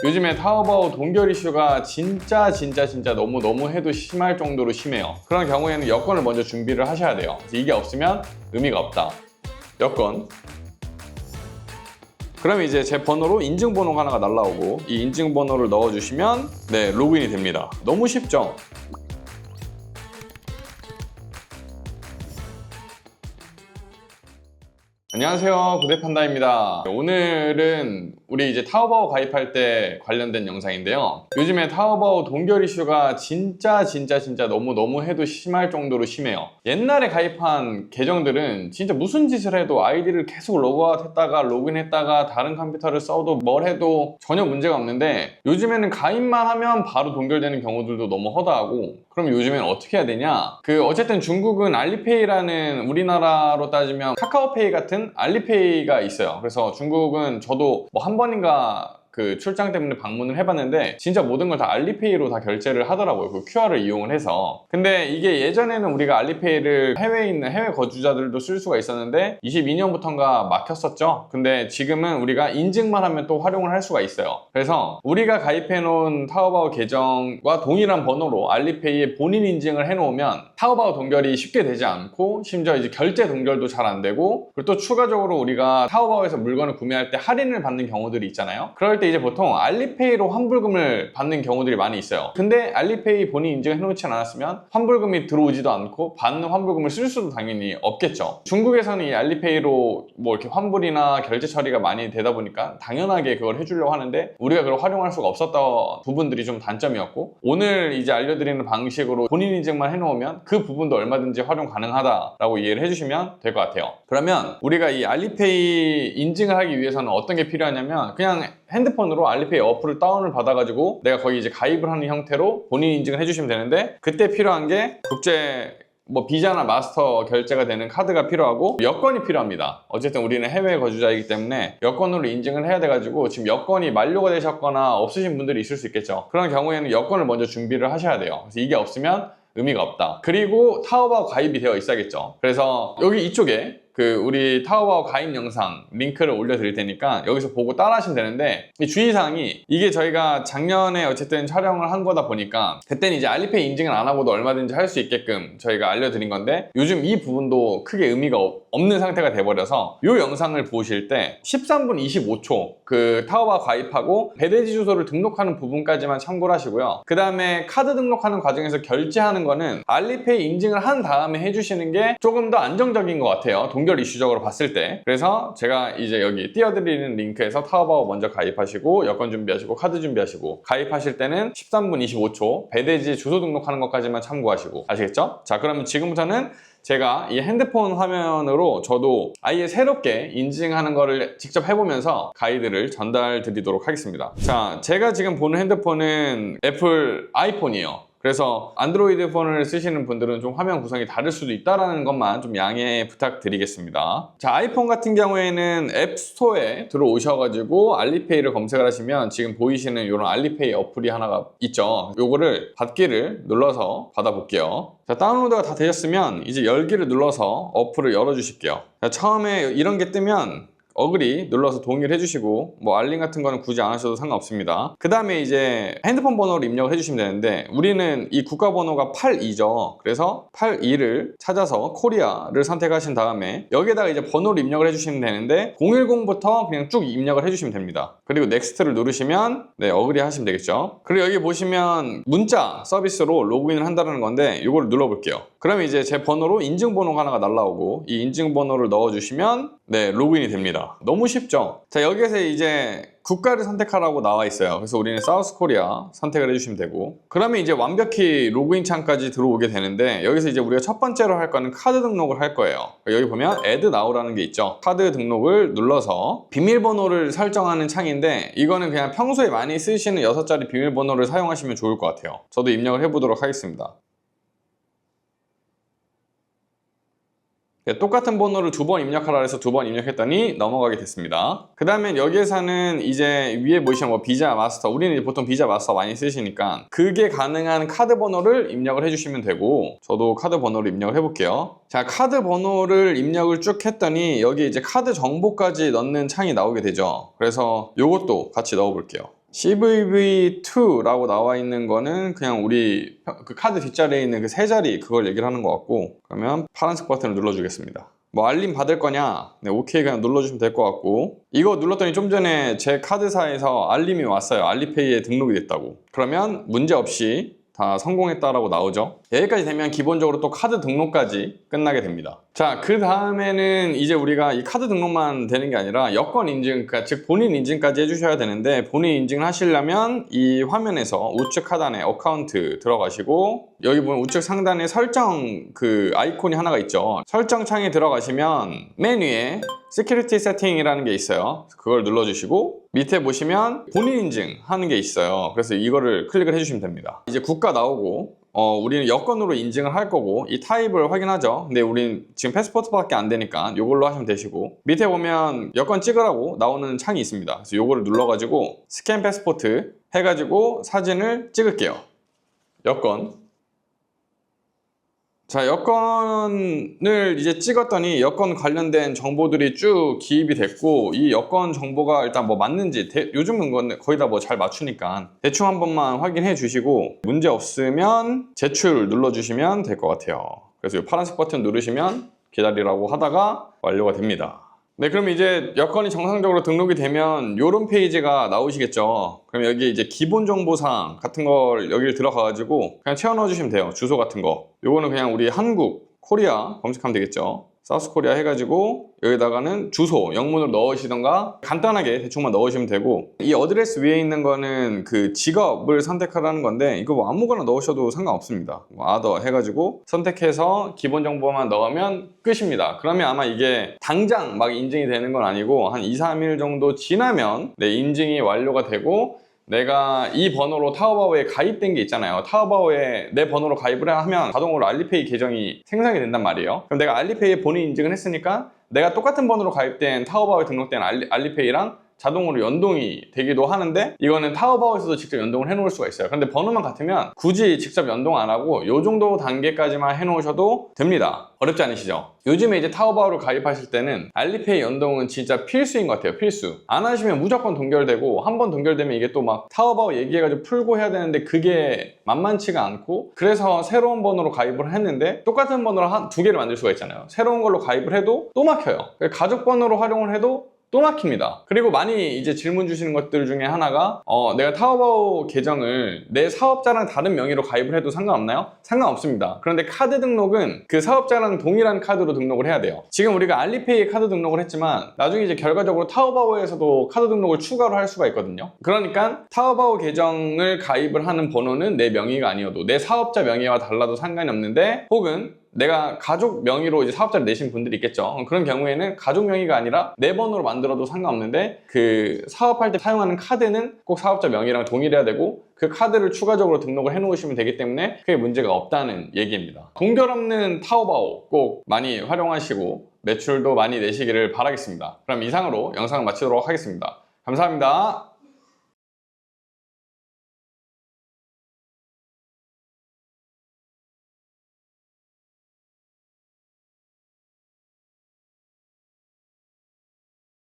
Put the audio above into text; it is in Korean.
요즘에 타오바오 동결 이슈가 진짜 너무 해도 심할 정도로 심해요. 그런 경우에는 여권을 먼저 준비를 하셔야 돼요. 이게 없으면 의미가 없다. 여권. 그럼 이제 제 번호로 인증번호가 하나가 날라오고 이 인증번호를 넣어주시면 네, 로그인이 됩니다. 너무 쉽죠? 안녕하세요, 고대판다입니다. 오늘은 우리 이제 타오바오 가입할 때 관련된 영상인데요. 요즘에 타오바오 동결 이슈가 진짜 너무 해도 심할 정도로 심해요. 옛날에 가입한 계정들은 진짜 무슨 짓을 해도 아이디를 계속 로그아웃 했다가 로그인했다가 다른 컴퓨터를 써도 뭘 해도 전혀 문제가 없는데 요즘에는 가입만 하면 바로 동결되는 경우들도 너무 허다하고, 그럼 요즘엔 어떻게 해야 되냐? 어쨌든 중국은 알리페이라는, 우리나라로 따지면 카카오페이 같은 알리페이가 있어요. 그래서 중국은 저도 뭐 한 번인가 출장 때문에 방문을 해봤는데 진짜 모든 걸 다 알리페이로 다 결제를 하더라고요. QR을 이용을 해서. 근데 이게 예전에는 우리가 알리페이를 해외에 있는 해외 거주자들도 쓸 수가 있었는데 22년부터인가 막혔었죠. 근데 지금은 우리가 인증만 하면 또 활용을 할 수가 있어요. 그래서 우리가 가입해 놓은 타오바오 계정과 동일한 번호로 알리페이에 본인 인증을 해 놓으면 타오바오 동결이 쉽게 되지 않고, 심지어 이제 결제 동결도 잘 안 되고, 그리고 또 추가적으로 우리가 타오바오에서 물건을 구매할 때 할인을 받는 경우들이 있잖아요. 그럴 때 이제 보통 알리페이로 환불금을 받는 경우들이 많이 있어요. 근데 알리페이 본인 인증을 해놓지 않았으면 환불금이 들어오지도 않고 받는 환불금을 쓸 수도 당연히 없겠죠. 중국에서는 이 알리페이로 뭐 이렇게 환불이나 결제 처리가 많이 되다 보니까 당연하게 그걸 해주려고 하는데 우리가 그걸 활용할 수가 없었던 부분들이 좀 단점이었고, 오늘 이제 알려드리는 방식으로 본인 인증만 해놓으면 그 부분도 얼마든지 활용 가능하다라고 이해를 해주시면 될 것 같아요. 그러면 우리가 이 알리페이 인증을 하기 위해서는 어떤 게 필요하냐면, 그냥 핸드폰으로 알리페이 어플을 다운을 받아가지고 내가 거기 이제 가입을 하는 형태로 본인 인증을 해주시면 되는데, 그때 필요한 게 국제 비자나 마스터 결제가 되는 카드가 필요하고 여권이 필요합니다. 어쨌든 우리는 해외 거주자이기 때문에 여권으로 인증을 해야 돼가지고, 지금 여권이 만료가 되셨거나 없으신 분들이 있을 수 있겠죠. 그런 경우에는 여권을 먼저 준비를 하셔야 돼요. 그래서 이게 없으면 의미가 없다. 그리고 타오바오 가입이 되어 있어야겠죠. 그래서 여기 이쪽에 우리 타오바오 가입 영상 링크를 올려드릴 테니까 여기서 보고 따라 하시면 되는데, 이 주의사항이, 이게 저희가 작년에 어쨌든 촬영을 한 거다 보니까 그때는 이제 알리페이 인증을 안 하고도 얼마든지 할 수 있게끔 저희가 알려드린 건데, 요즘 이 부분도 크게 의미가 없는 상태가 돼버려서 이 영상을 보실 때 13분 25초 타오바오 가입하고 배대지 주소를 등록하는 부분까지만 참고를 하시고요. 그 다음에 카드 등록하는 과정에서 결제하는 거는 알리페이 인증을 한 다음에 해주시는 게 조금 더 안정적인 것 같아요, 동결 이슈적으로 봤을 때. 그래서 제가 이제 여기 띄워드리는 링크에서 타오바오 먼저 가입하시고 여권 준비하시고 카드 준비하시고, 가입하실 때는 13분 25초 배대지 주소 등록하는 것까지만 참고하시고, 아시겠죠? 자, 그러면 지금부터는 제가 이 핸드폰 화면으로 저도 아예 새롭게 인증하는 거를 직접 해보면서 가이드를 전달 드리도록 하겠습니다. 자, 제가 지금 보는 핸드폰은 애플 아이폰이에요. 그래서 안드로이드 폰을 쓰시는 분들은 좀 화면 구성이 다를 수도 있다는 것만 좀 양해 부탁드리겠습니다. 자, 아이폰 같은 경우에는 앱스토어에 들어오셔가지고 알리페이를 검색을 하시면 지금 보이시는 이런 알리페이 어플이 하나가 있죠. 요거를 받기를 눌러서 받아볼게요. 자, 다운로드가 다 되셨으면 이제 열기를 눌러서 어플을 열어주실게요. 자, 처음에 이런 게 뜨면 어그리 눌러서 동의를 해주시고, 알림 같은 거는 굳이 안 하셔도 상관없습니다. 그 다음에 이제 핸드폰 번호를 입력을 해주시면 되는데, 우리는 이 국가번호가 82죠. 그래서 82를 찾아서 코리아를 선택하신 다음에 여기에다가 이제 번호를 입력을 해주시면 되는데 010부터 그냥 쭉 입력을 해주시면 됩니다. 그리고 넥스트를 누르시면 네, 어그리 하시면 되겠죠. 그리고 여기 보시면 문자 서비스로 로그인을 한다는 건데 이걸 눌러볼게요. 그러면 이제 제 번호로 인증번호가 하나가 날라오고 이 인증번호를 넣어주시면 네, 로그인이 됩니다. 너무 쉽죠? 자, 여기에서 이제 국가를 선택하라고 나와 있어요. 그래서 우리는 사우스 코리아 선택을 해주시면 되고, 그러면 이제 완벽히 로그인 창까지 들어오게 되는데, 여기서 이제 우리가 첫 번째로 할 거는 카드 등록을 할 거예요. 여기 보면 Add Now라는 게 있죠. 카드 등록을 눌러서 비밀번호를 설정하는 창인데, 이거는 그냥 평소에 많이 쓰시는 6자리 비밀번호를 사용하시면 좋을 것 같아요. 저도 입력을 해보도록 하겠습니다. 네, 똑같은 번호를 2번 입력하라 해서 2번 입력했더니 넘어가게 됐습니다. 그 다음에 여기에서는 이제 위에 보시면 비자 마스터, 우리는 이제 보통 비자 마스터 많이 쓰시니까 그게 가능한 카드 번호를 입력을 해주시면 되고, 저도 카드 번호를 입력을 해볼게요. 자, 카드 번호를 입력을 쭉 했더니 여기 이제 카드 정보까지 넣는 창이 나오게 되죠. 그래서 이것도 같이 넣어볼게요. CVV2라고 나와 있는 거는 그냥 우리 그 카드 뒷자리에 있는 그 세 자리 그걸 얘기를 하는 것 같고, 그러면 파란색 버튼을 눌러주겠습니다. 뭐 알림 받을 거냐? 네, 오케이 그냥 눌러주시면 될 것 같고, 이거 눌렀더니 좀 전에 제 카드사에서 알림이 왔어요. 알리페이에 등록이 됐다고. 그러면 문제없이 다 성공했다라고 나오죠. 여기까지 되면 기본적으로 또 카드 등록까지 끝나게 됩니다. 자, 그 다음에는 이제 우리가 이 카드 등록만 되는 게 아니라 여권 인증, 그러니까 즉 본인 인증까지 해주셔야 되는데, 본인 인증을 하시려면 이 화면에서 우측 하단에 어카운트 들어가시고, 여기 보면 우측 상단에 설정 그 아이콘이 하나가 있죠. 설정 창에 들어가시면 메뉴에 시큐리티 세팅이라는 게 있어요. 그걸 눌러주시고 밑에 보시면 본인 인증 하는 게 있어요. 그래서 이거를 클릭을 해주시면 됩니다. 이제 국가 나오고 우리는 여권으로 인증을 할 거고 이 타입을 확인하죠. 근데 우린 지금 패스포트밖에 안 되니까 이걸로 하시면 되시고, 밑에 보면 여권 찍으라고 나오는 창이 있습니다. 그래서 이거를 눌러가지고 스캔 패스포트 해가지고 사진을 찍을게요. 여권. 자, 여권을 이제 찍었더니 여권 관련된 정보들이 쭉 기입이 됐고, 이 여권 정보가 일단 뭐 맞는지 요즘은 건 거의 다 뭐 잘 맞추니까 대충 한 번만 확인해 주시고 문제 없으면 제출 눌러주시면 될 것 같아요. 그래서 이 파란색 버튼 누르시면 기다리라고 하다가 완료가 됩니다. 네, 그럼 이제 여권이 정상적으로 등록이 되면 이런 페이지가 나오시겠죠. 그럼 여기 이제 기본 정보사항 같은 걸 여기를 들어가가지고 그냥 채워 넣어주시면 돼요. 주소 같은 거. 요거는 그냥 우리 한국, 코리아 검색하면 되겠죠. 사우스 코리아 해가지고 여기다가는 주소, 영문으로 넣으시던가 간단하게 대충만 넣으시면 되고, 이 어드레스 위에 있는 거는 그 직업을 선택하라는 건데 이거 뭐 아무거나 넣으셔도 상관없습니다. 뭐 아더 해가지고 선택해서 기본 정보만 넣으면 끝입니다. 그러면 아마 이게 당장 막 인증이 되는 건 아니고 한 2, 3일 정도 지나면 내 인증이 완료가 되고, 내가 이 번호로 타오바오에 가입된 게 있잖아요. 타오바오에 내 번호로 가입을 하면 자동으로 알리페이 계정이 생성이 된단 말이에요. 그럼 내가 알리페이에 본인 인증을 했으니까 내가 똑같은 번호로 가입된 타오바오에 등록된 알리페이랑 자동으로 연동이 되기도 하는데, 이거는 타오바오에서도 직접 연동을 해 놓을 수가 있어요. 근데 번호만 같으면 굳이 직접 연동 안 하고 이 정도 단계까지만 해 놓으셔도 됩니다. 어렵지 않으시죠? 요즘에 이제 타오바오를 가입하실 때는 알리페이 연동은 진짜 필수인 것 같아요. 필수. 안 하시면 무조건 동결되고, 한번 동결되면 이게 또 막 타오바오 얘기해가지고 풀고 해야 되는데 그게 만만치가 않고, 그래서 새로운 번호로 가입을 했는데 똑같은 번호로 두 개를 만들 수가 있잖아요. 새로운 걸로 가입을 해도 또 막혀요. 가족 번호로 활용을 해도 또 막힙니다. 그리고 많이 이제 질문 주시는 것들 중에 하나가 내가 타오바오 계정을 내 사업자랑 다른 명의로 가입을 해도 상관없나요? 상관없습니다. 그런데 카드 등록은 그 사업자랑 동일한 카드로 등록을 해야 돼요. 지금 우리가 알리페이에 카드 등록을 했지만 나중에 이제 결과적으로 타오바오에서도 카드 등록을 추가로 할 수가 있거든요. 그러니까 타오바오 계정을 가입을 하는 번호는 내 명의가 아니어도 내 사업자 명의와 달라도 상관이 없는데, 혹은 내가 가족 명의로 이제 사업자를 내신 분들이 있겠죠. 그런 경우에는 가족 명의가 아니라 내 번호로 만들어도 상관없는데 그 사업할 때 사용하는 카드는 꼭 사업자 명의랑 동일해야 되고 그 카드를 추가적으로 등록을 해 놓으시면 되기 때문에 크게 문제가 없다는 얘기입니다. 동결 없는 타오바오 꼭 많이 활용하시고 매출도 많이 내시기를 바라겠습니다. 그럼 이상으로 영상을 마치도록 하겠습니다. 감사합니다.